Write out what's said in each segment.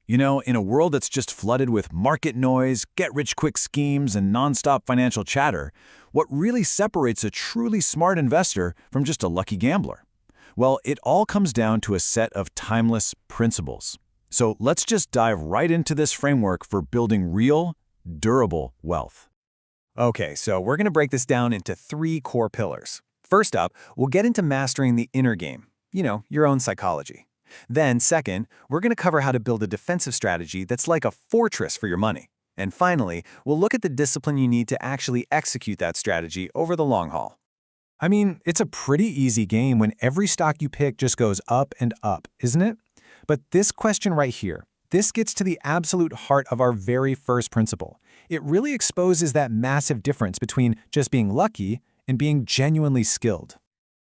You know, in a world that's just flooded with market noise, get-rich-quick schemes, and nonstop financial chatter, what really separates a truly smart investor from just a lucky gambler? Well, it all comes down to a set of timeless principles. So let's just dive right into this framework for building real, durable wealth. Okay, so we're going to break this down into 3 core pillars. First up, we'll get into mastering the inner game, your own psychology. Then, second, we're going to cover how to build a defensive strategy that's like a fortress for your money. And finally, we'll look at the discipline you need to actually execute that strategy over the long haul. I mean, it's a pretty easy game when every stock you pick just goes up and up, isn't it? But this question right here, this gets to the absolute heart of our very first principle. It really exposes that massive difference between just being lucky and being genuinely skilled.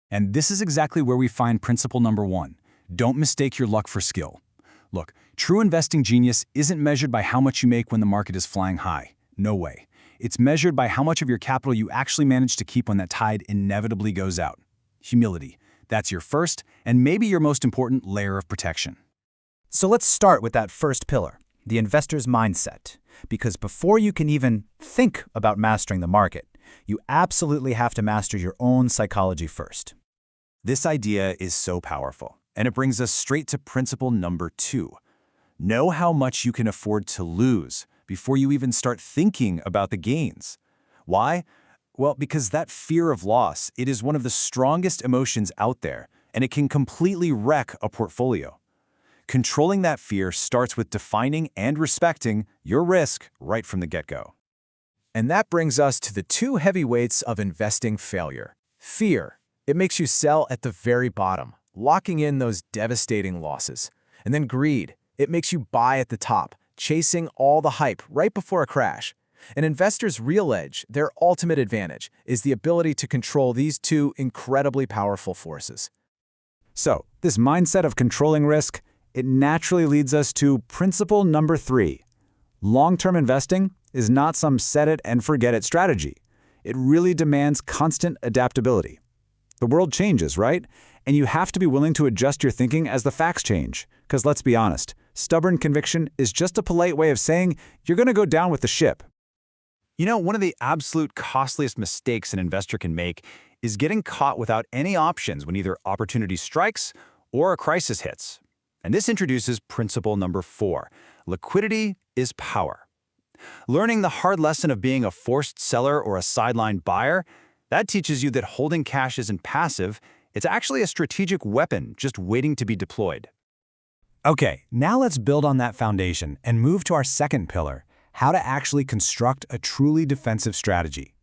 And this is exactly where we find principle number 1. Don't mistake your luck for skill. Look, true investing genius isn't measured by how much you make when the market is flying high. No way. It's measured by how much of your capital you actually manage to keep when that tide inevitably goes out. Humility. That's your first and maybe your most important layer of protection. So let's start with that first pillar, the investor's mindset. Because before you can even think about mastering the market, you absolutely have to master your own psychology first. This idea is so powerful, and it brings us straight to principle number 2. Know how much you can afford to lose before you even start thinking about the gains. Why? Well, because that fear of loss, it is one of the strongest emotions out there, and it can completely wreck a portfolio. Controlling that fear starts with defining and respecting your risk right from the get-go. And that brings us to the 2 heavyweights of investing failure. Fear. It makes you sell at the very bottom, locking in those devastating losses. And then greed. It makes you buy at the top, chasing all the hype right before a crash. An investor's real edge, their ultimate advantage, is the ability to control these 2 incredibly powerful forces. So, this mindset of controlling risk, it naturally leads us to principle number 3. Long-term investing is not some set-it-and-forget-it strategy. It really demands constant adaptability. The world changes, right? And you have to be willing to adjust your thinking as the facts change. Because let's be honest, stubborn conviction is just a polite way of saying you're going to go down with the ship. You know, one of the absolute costliest mistakes an investor can make is getting caught without any options when either opportunity strikes or a crisis hits. And this introduces principle number 4. Liquidity is power. Learning the hard lesson of being a forced seller or a sideline buyer, that teaches you that holding cash isn't passive, it's actually a strategic weapon just waiting to be deployed. Okay, now let's build on that foundation and move to our second pillar, how to actually construct a truly defensive strategy.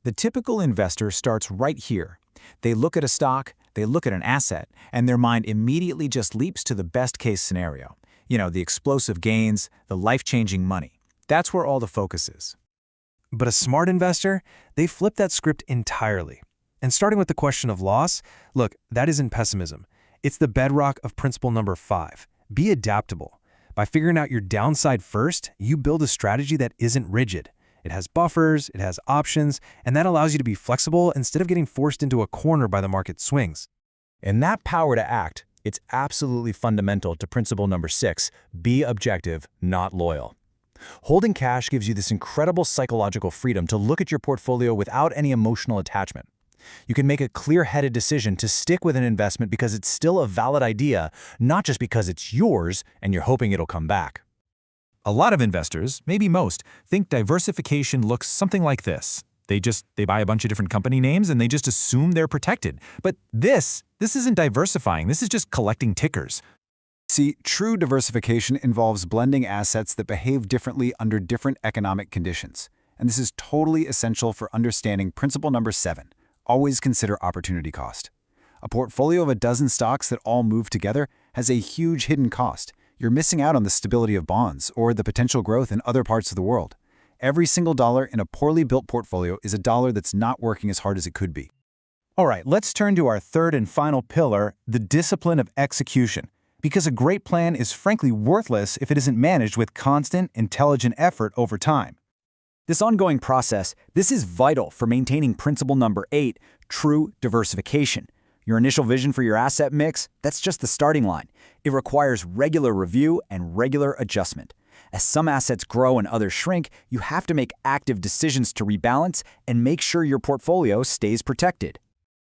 The typical investor starts right here. They look at a stock, they look at an asset, and their mind immediately just leaps to the best-case scenario. The explosive gains, the life-changing money. That's where all the focus is. But a smart investor, they flip that script entirely. And starting with the question of loss, look, that isn't pessimism. It's the bedrock of principle number 5. Be adaptable. By figuring out your downside first, you build a strategy that isn't rigid. It has buffers, it has options, and that allows you to be flexible instead of getting forced into a corner by the market swings. And that power to act, it's absolutely fundamental to principle number 6, be objective, not loyal. Holding cash gives you this incredible psychological freedom to look at your portfolio without any emotional attachment. You can make a clear-headed decision to stick with an investment because it's still a valid idea, not just because it's yours and you're hoping it'll come back. A lot of investors, maybe most, think diversification looks something like this. They buy a bunch of different company names and they just assume they're protected. But this isn't diversifying, this is just collecting tickers. See, true diversification involves blending assets that behave differently under different economic conditions. And this is totally essential for understanding principle number 7. Always consider opportunity cost. A portfolio of a dozen stocks that all move together has a huge hidden cost. You're missing out on the stability of bonds or the potential growth in other parts of the world. Every single dollar in a poorly built portfolio is a dollar that's not working as hard as it could be. All right, let's turn to our third and final pillar, the discipline of execution. Because a great plan is frankly worthless if it isn't managed with constant, intelligent effort over time. This ongoing process, this is vital for maintaining principle number 8, true diversification. Your initial vision for your asset mix, that's just the starting line. It requires regular review and regular adjustment. As some assets grow and others shrink, you have to make active decisions to rebalance and make sure your portfolio stays protected.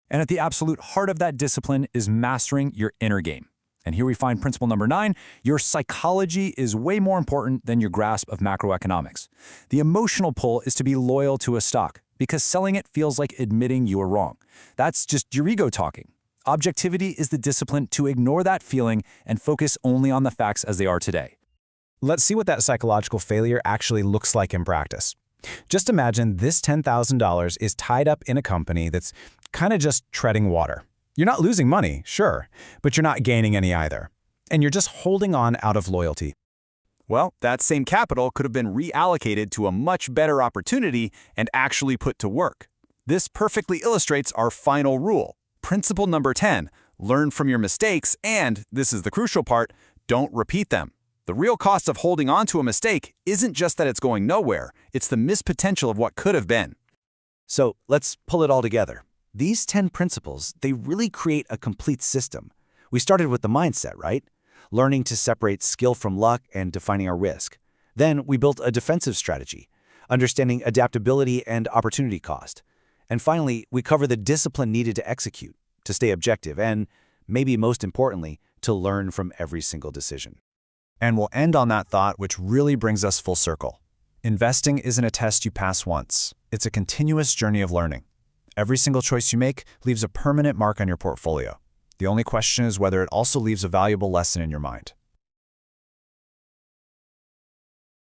And at the absolute heart of that discipline is mastering your inner game. And here we find principle number 9, your psychology is way more important than your grasp of macroeconomics. The emotional pull is to be loyal to a stock, because selling it feels like admitting you are wrong. That's just your ego talking. Objectivity is the discipline to ignore that feeling and focus only on the facts as they are today. Let's see what that psychological failure actually looks like in practice. Just imagine this $10,000 is tied up in a company that's kind of just treading water. You're not losing money, sure, but you're not gaining any either. And you're just holding on out of loyalty. Well, that same capital could have been reallocated to a much better opportunity and actually put to work. This perfectly illustrates our final rule. Principle number 10, learn from your mistakes and, this is the crucial part, don't repeat them. The real cost of holding on to a mistake isn't just that it's going nowhere, it's the missed potential of what could have been. So let's pull it all together. These 10 principles, they really create a complete system. We started with the mindset, right? Learning to separate skill from luck and defining our risk. Then we built a defensive strategy, understanding adaptability and opportunity cost. And finally, we cover the discipline needed to execute, to stay objective, and, maybe most importantly, to learn from every single decision. And we'll end on that thought, which really brings us full circle. Investing isn't a test you pass once. It's a continuous journey of learning. Every single choice you make leaves a permanent mark on your portfolio. The only question is whether it also leaves a valuable lesson in your mind.